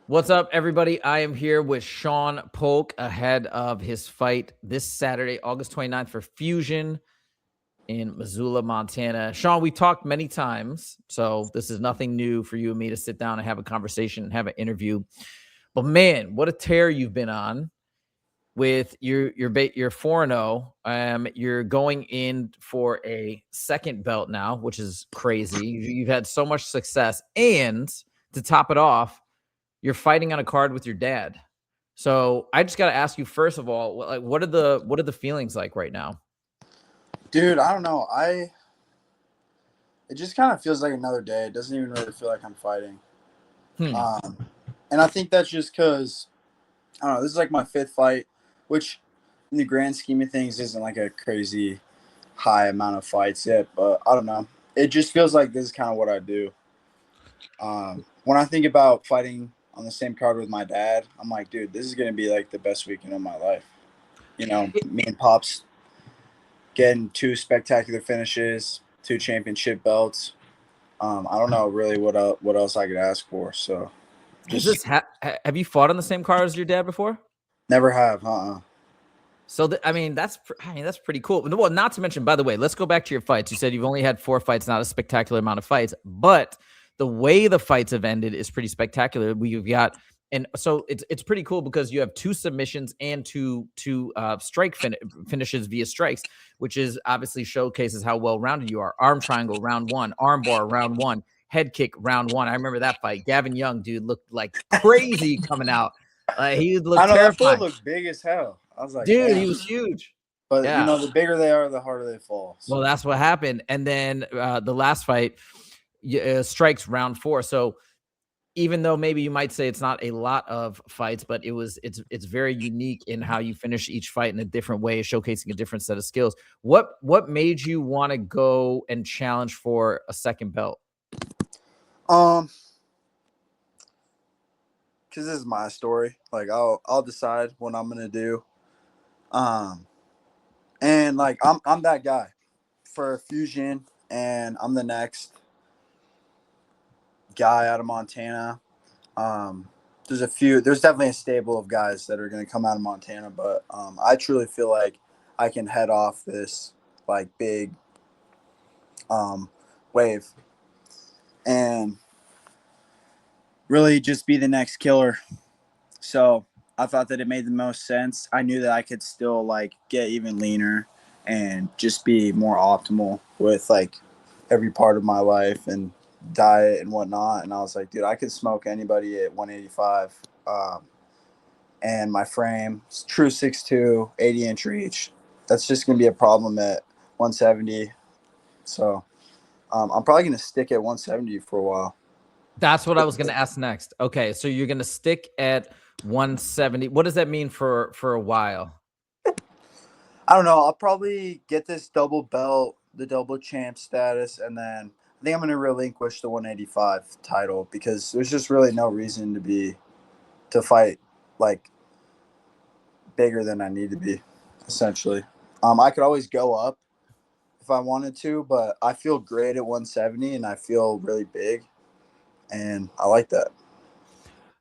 What's up, everybody? I am here with Sean Polk ahead of his fight this Saturday, August 29th for Fusion in Missoula, Montana. Sean, we talked many times, so this is nothing new for you and me to sit down and have a conversation and have an interview. But man, what a tear you've been on with your 4-0. You're going in for a second belt now, which is crazy. You've had so much success, and to top it off, you're fighting on a card with your dad. So I just got to ask you, first of all, what are the feelings like right now? Dude, I don't know. It just kind of feels like another day. It doesn't even really feel like I'm fighting. Hmm. Um, and I think that's just because I don't know. This is like my fifth fight, which in the grand scheme of things isn't like a crazy high amount of fights yet. But I don't know. It just feels like this is kind of what I do. When I think about fighting on the same card with my dad, I'm like, dude, this is gonna be like the best weekend of my life. Me and Pops getting two spectacular finishes, two championship belts. I don't know really what else I could ask for. So Has just this have you fought on the same card as your dad before? never have. So that's pretty cool. Well, not to mention, by the way, let's go back to your fights. You said you've only had 4 fights, not a spectacular amount of fights, but the way the fights have ended is pretty spectacular. We've got and so it's pretty cool because you have 2 submissions and two finishes via strikes, which is obviously showcases how well rounded you are. Arm triangle round one, arm bar round one, head kick round one. I remember that fight. Gavin Young, dude, looked like crazy coming out. He I looked know that fool terrifying. looked big as hell. I was like, Dude, he damn. was huge. But Yeah. the bigger they are, the harder they fall. Well, So that's what happened. And then the last fight, strikes round 4. So even though maybe you might say it's not a lot of fights, but it's very unique in how you finish each fight in a different way, showcasing a different set of skills. What made you want to go and challenge for a second belt? um, because this is my story. Like I'll decide what I'm gonna do. Um, and like I'm that guy for Fusion, and I'm the next guy out of Montana. Um, there's definitely a stable of guys that are going to come out of Montana, but I truly feel like I can head off this like big um, wave and really just be the next killer. So I thought that it made the most sense. I knew that I could still like get even leaner and just be more optimal with like every part of my life and diet and whatnot. And I was like, dude, I could smoke anybody at 185. And my frame, true 6'2", 80-inch reach. That's just going to be a problem at 170. So I'm probably going to stick at 170 for a while. That's what I was going to ask next. Okay, so you're going to stick at 170. What does that mean for a while? I don't know. I'll probably get this double belt, the double champ status, and then I think I'm going to relinquish the 185 title because there's just really no reason to fight like bigger than I need to be, essentially. I could always go up if I wanted to, but I feel great at 170 and I feel really big, and I like that.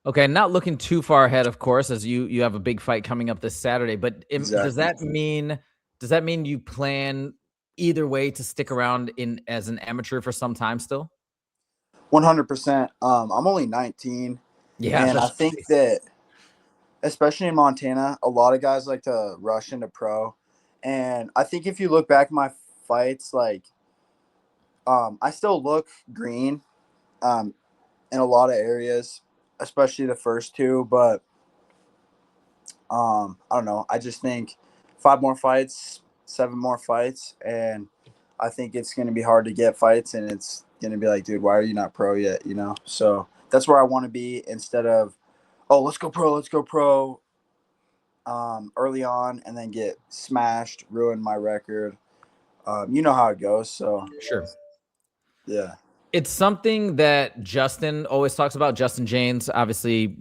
Okay, not looking too far ahead, of course, as you have a big fight coming up this Saturday. But Exactly. does that mean you plan either way to stick around in as an amateur for some time still? 100%. I'm only 19, Yeah, and I that's think that especially in Montana, a lot of guys like to rush into pro. And I think if you look back at my fights, like I still look green um, in a lot of areas, especially the first two. But I don't know. I just think 5 more fights, 7 more fights, and I think it's going to be hard to get fights, and it's going to be like, dude, why are you not pro yet? So that's where I want to be instead of, oh, let's go pro, early on, and then get smashed, ruin my record. You know how it goes. So sure. yeah, It's something that Justin always talks about. Justin James, obviously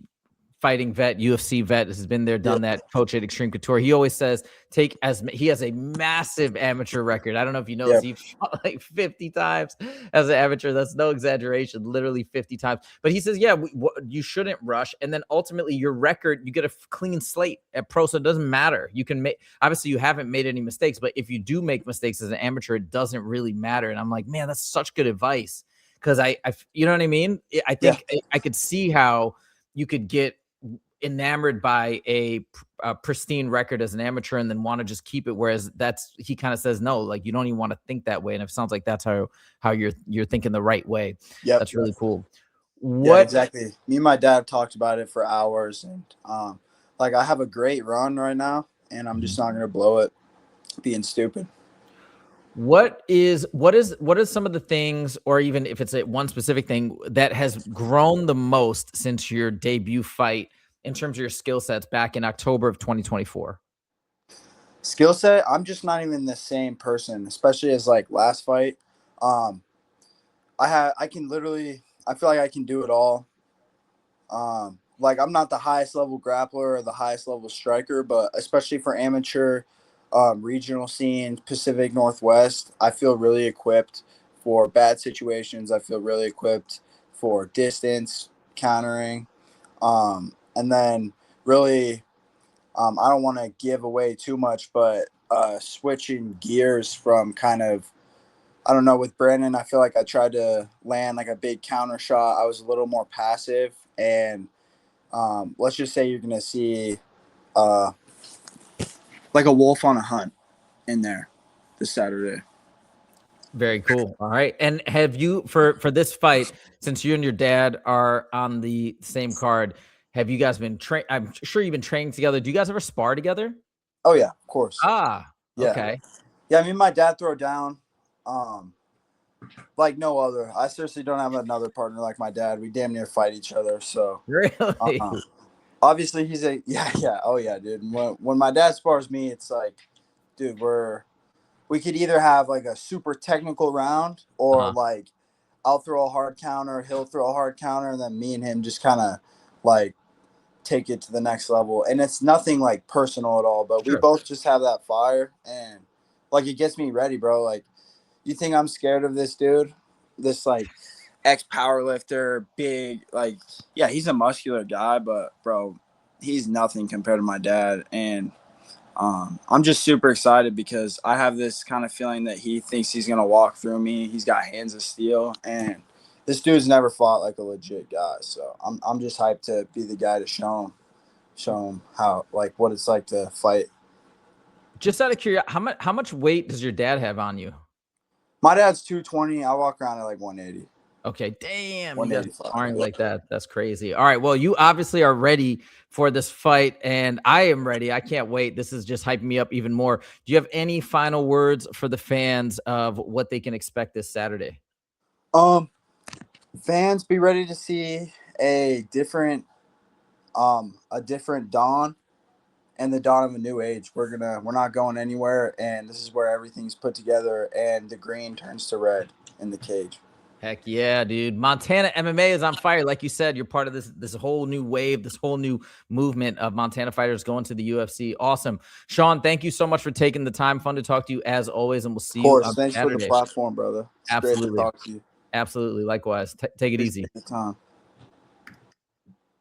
fighting vet, UFC vet, has been there, done that, coach at Extreme Couture. He always says, he has a massive amateur record. I don't know if you know this, he's fought like 50 times as an amateur. That's no exaggeration, literally 50 times. But he says, yeah, you shouldn't rush. And then ultimately your record, you get a clean slate at pro, so it doesn't matter. You can make, obviously you haven't made any mistakes, but if you do make mistakes as an amateur, it doesn't really matter. And I'm like, man, that's such good advice. Because I you know what I mean? I think I could see how you could get enamored by a pristine record as an amateur and then want to just keep it, whereas he kind of says no, like you don't even want to think that way. And it sounds like that's how you're thinking the right way. That's really cool. Yeah, exactly. Me and my dad talked about it for hours, and like I have a great run right now, and I'm just not gonna blow it being stupid. What is some of the things, or even if it's one specific thing that has grown the most since your debut fight in terms of your skill sets back in October of 2024? Skill set, I'm just not even the same person, especially as like last fight. I feel like I can do it all. Like I'm not the highest level grappler or the highest level striker, but especially for amateur regional scene, Pacific Northwest, I feel really equipped for bad situations. I feel really equipped for distance, countering. And then really, I don't want to give away too much, but switching gears from kind of, I don't know, with Brandon, I feel like I tried to land like a big counter shot. I was a little more passive, and let's just say you're going to see like a wolf on a hunt in there this Saturday. Very cool. All right. And have you, for this fight, since you and your dad are on the same card, have you guys been trained? I'm sure you've been training together. Do you guys ever spar together? Oh yeah, of course. Yeah. Okay. Yeah, I mean, my dad throw down like no other. I seriously don't have another partner like my dad. We damn near fight each other. So really, obviously he's oh yeah, dude. When my dad spars me, it's like, dude, we could either have like a super technical round or like I'll throw a hard counter, he'll throw a hard counter, and then me and him just kind of like take it to the next level. And it's nothing like personal at all, but we both just have that fire, and like it gets me ready, bro. Like, you think I'm scared of this dude? This like ex powerlifter, big, like, yeah, he's a muscular guy, but bro, he's nothing compared to my dad. And I'm just super excited because I have this kind of feeling that he thinks he's going to walk through me. He's got hands of steel, and this dude's never fought like a legit guy. So I'm just hyped to be the guy to show him how, like, what it's like to fight. Just out of curiosity, how much weight does your dad have on you? My dad's 220. I walk around at like 180. Okay, damn, you guys are sparring like that. That's crazy. All right, well, you obviously are ready for this fight, and I am ready. I can't wait. This is just hyping me up even more. Do you have any final words for the fans of what they can expect this Saturday? Fans, be ready to see a different dawn and the dawn of a new age. We're not going anywhere, and this is where everything's put together and the green turns to red in the cage. Heck yeah, dude. Montana MMA is on fire. Like you said, you're part of this whole new wave, this whole new movement of Montana fighters going to the UFC. Awesome. Sean, thank you so much for taking the time. Fun to talk to you as always, and we'll see you on Thanks Saturday. for the platform, brother. It's Absolutely. great to talk to you. Absolutely. Likewise. Take it easy. Take your time.